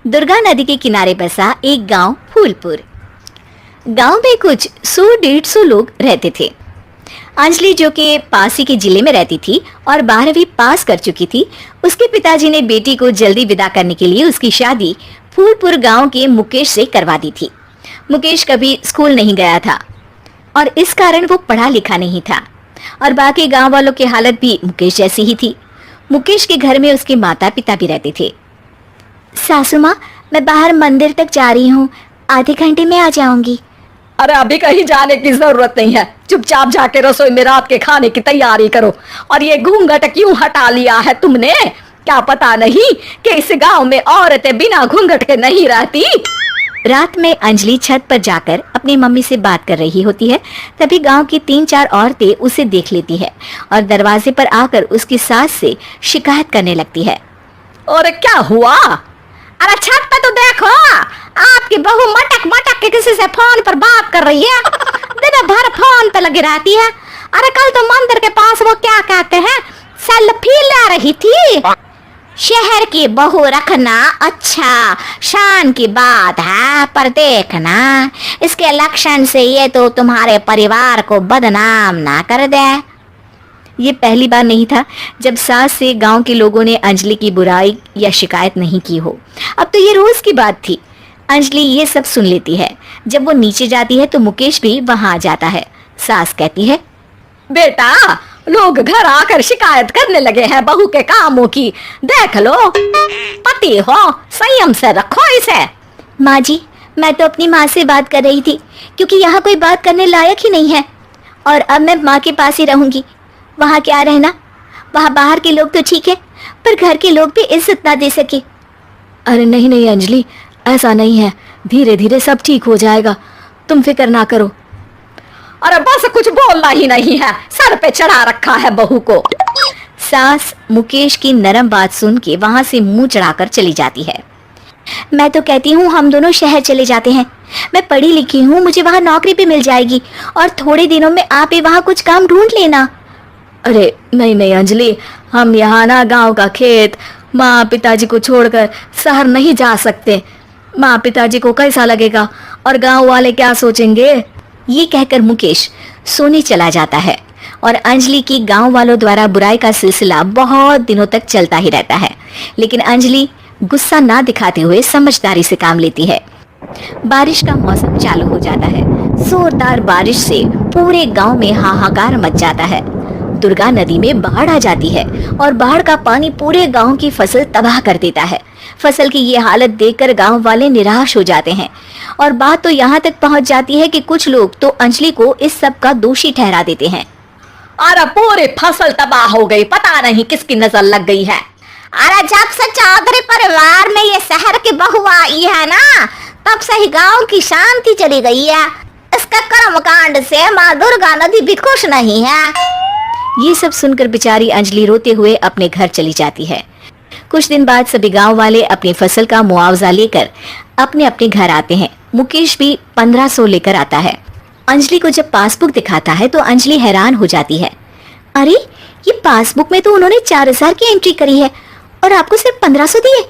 दुर्गा नदी के किनारे बसा एक गांव फूलपुर। गांव में कुछ 100-150 लोग रहते थे। अंजलि, जो कि पास ही के जिले में रहती थी और 12वीं पास कर चुकी थी, उसके पिताजी ने बेटी को जल्दी विदा करने के लिए उसकी शादी फूलपुर गांव के मुकेश से करवा दी थी। मुकेश कभी स्कूल नहीं गया था और इस कारण वो पढ़ा लिखा नहीं था और बाकी गांव वालों की हालत भी मुकेश जैसी ही थी। मुकेश के घर में उसके माता पिता भी रहते थे। सासू माँ, मैं बाहर मंदिर तक जा रही हूँ, आधे घंटे में आ जाऊंगी। अरे अभी कहीं जाने की जरूरत नहीं है, चुपचाप जाके रसोई में रात के खाने की तैयारी करो। और ये घूंघट क्यों हटा लिया है तुमने? क्या पता नहीं कि इस गांव में औरतें बिना घूंघट के नहीं रहती। रात में अंजलि छत पर जाकर अपनी मम्मी से बात कर रही होती है। तभी गांव की 3-4 औरतें उसे देख लेती है और दरवाजे पर आकर उसकी सास से शिकायत करने लगती है। और क्या हुआ? अरे छत पे तो देखो, आपकी बहू मटक मटक के किसी से फोन पर बात कर रही है। दिन भर फोन पे लगी रहती है। अरे कल तो मंदिर के पास वो क्या कहते हैं, सेल्फी ले रही थी। शहर की बहू रखना अच्छा शान की बात है, पर देखना इसके लक्षण से ये तो तुम्हारे परिवार को बदनाम ना कर दे। ये पहली बार नहीं था जब सास से गांव के लोगों ने अंजलि की बुराई या शिकायत नहीं की हो। अब तो ये रोज की बात थी। अंजलि ये सब सुन लेती है। जब वो नीचे जाती है तो मुकेश भी वहां आ जाता है। सास कहती है, बेटा, लोग घर आकर शिकायत करने लगे हैं बहू के कामों की। देख लो, पति हो, संयम से रखो इसे। माँ जी, मैं तो अपनी माँ से बात कर रही थी, क्योंकि यहाँ कोई बात करने लायक ही नहीं है और अब मैं माँ के पास ही रहूंगी। वहाँ क्या रहना, वहाँ बाहर के लोग तो ठीक है, पर घर के लोग भी इज्जत ना दे सके। अरे नहीं नहीं अंजलि, ऐसा नहीं है, धीरे धीरे सब ठीक हो जाएगा, तुम फिक्र ना करो। अरे बस कुछ बोलना ही नहीं है, सर पे चढ़ा रखा है बहू को। सास मुकेश की नरम बात सुन के वहाँ से मुंह चढ़ाकर चली जाती है। मैं तो कहती हूँ हम दोनों शहर चले जाते हैं। मैं पढ़ी लिखी हूँ, मुझे वहाँ नौकरी भी मिल जाएगी और थोड़े दिनों में आप ही वहाँ कुछ काम ढूंढ लेना। अरे नहीं नहीं अंजलि, हम यहाँ ना गांव का खेत, माँ पिताजी को छोड़कर शहर नहीं जा सकते। माँ पिताजी को कैसा लगेगा और गांव वाले क्या सोचेंगे? ये कहकर मुकेश सोने चला जाता है और अंजलि की गांव वालों द्वारा बुराई का सिलसिला बहुत दिनों तक चलता ही रहता है। लेकिन अंजलि गुस्सा ना दिखाते हुए समझदारी से काम लेती है। बारिश का मौसम चालू हो जाता है। जोरदार बारिश से पूरे गांव में हाहाकार मच जाता है। दुर्गा नदी में बाढ़ आ जाती है और बाढ़ का पानी पूरे गांव की फसल तबाह कर देता है। फसल की ये हालत देखकर गांव वाले निराश हो जाते हैं और बात तो यहाँ तक पहुँच जाती है कि कुछ लोग तो अंजलि को इस सब का दोषी ठहरा देते हैं। अरे पूरी फसल तबाह हो गई, पता नहीं किसकी नजर लग गई है। अरे जब से चौधरी परिवार में ये शहर की बहू आई है ना, तब से ही गांव की शांति चली गई है। इसके कर्मकांड से माँ दुर्गा नदी भी खुश नहीं है। ये सब सुनकर बेचारी अंजलि रोते हुए अपने घर चली जाती है। कुछ दिन बाद सभी गांव वाले अपनी फसल का मुआवजा लेकर अपने अपने घर आते हैं। मुकेश भी 1500 लेकर आता है। अंजलि को जब पासबुक दिखाता है तो अंजलि हैरान हो जाती है। अरे, ये पासबुक में तो उन्होंने 4000 की एंट्री करी है और आपको सिर्फ 1500 दिए।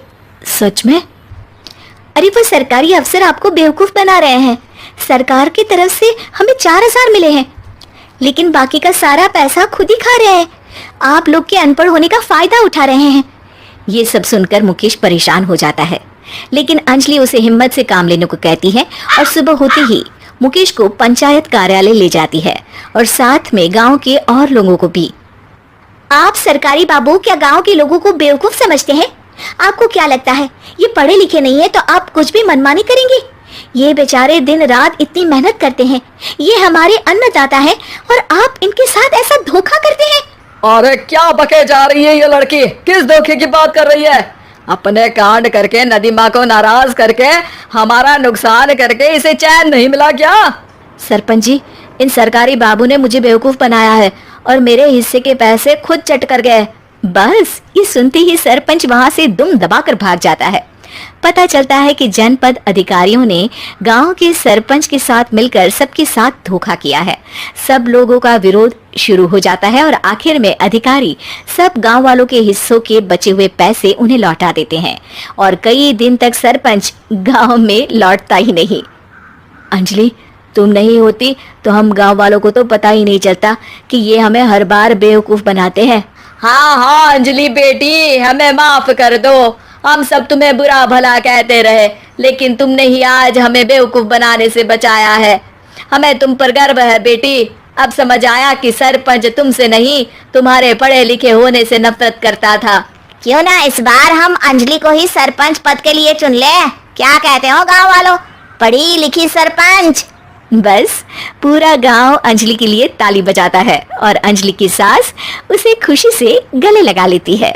सच में? अरे वो सरकारी अफसर आपको बेवकूफ बना रहे हैं। सरकार की तरफ से हमें 4000 मिले हैं, लेकिन बाकी का सारा पैसा खुद ही खा रहे हैं। आप लोग के अनपढ़ होने का फायदा उठा रहे हैं। ये सब सुनकर मुकेश परेशान हो जाता है, लेकिन अंजलि उसे हिम्मत से काम लेने को कहती है और सुबह होते ही मुकेश को पंचायत कार्यालय ले जाती है और साथ में गांव के और लोगों को भी। आप सरकारी बाबू क्या गांव के लोगों को बेवकूफ समझते हैं? आपको क्या लगता है ये पढ़े लिखे नहीं है तो आप कुछ भी मनमानी करेंगे? ये बेचारे दिन रात इतनी मेहनत करते हैं, ये हमारे अन्नदाता है और आप इनके साथ ऐसा धोखा करते हैं। अरे क्या बके जा रही है ये लड़की, किस धोखे की बात कर रही है? अपने कांड करके नदी माँ को नाराज करके हमारा नुकसान करके इसे चैन नहीं मिला क्या? सरपंच जी, इन सरकारी बाबू ने मुझे बेवकूफ बनाया है और मेरे हिस्से के पैसे खुद चट कर गए। बस ये सुनते ही सरपंच वहां से दुम दबाकर भाग जाता है। पता चलता है कि जनपद अधिकारियों ने गांव के सरपंच के साथ मिलकर सबके साथ धोखा किया है। सब लोगों का विरोध शुरू हो जाता है और आखिर में अधिकारी सब गांव वालों के हिस्सों के बचे हुए पैसे उन्हें लौटा देते हैं और कई दिन तक सरपंच गांव में लौटता ही नहीं। अंजलि, तुम नहीं होती तो हम गांव वालों को तो पता ही नहीं चलता कि ये हमें हर बार बेवकूफ बनाते हैं। हाँ हाँ अंजलि बेटी, हमें माफ कर दो। हम सब तुम्हें बुरा भला कहते रहे, लेकिन तुमने ही आज हमें बेवकूफ बनाने से बचाया है। हमें तुम पर गर्व है बेटी। अब समझ आया कि सरपंच तुमसे नहीं, तुम्हारे पढ़े लिखे होने से नफरत करता था। क्यों ना इस बार हम अंजलि को ही सरपंच पद के लिए चुन ले। क्या कहते हो गांव वालों? पढ़ी लिखी सरपंच। बस पूरा गांव अंजलि के लिए ताली बजाता है और अंजलि की सास उसे खुशी से गले लगा लेती है।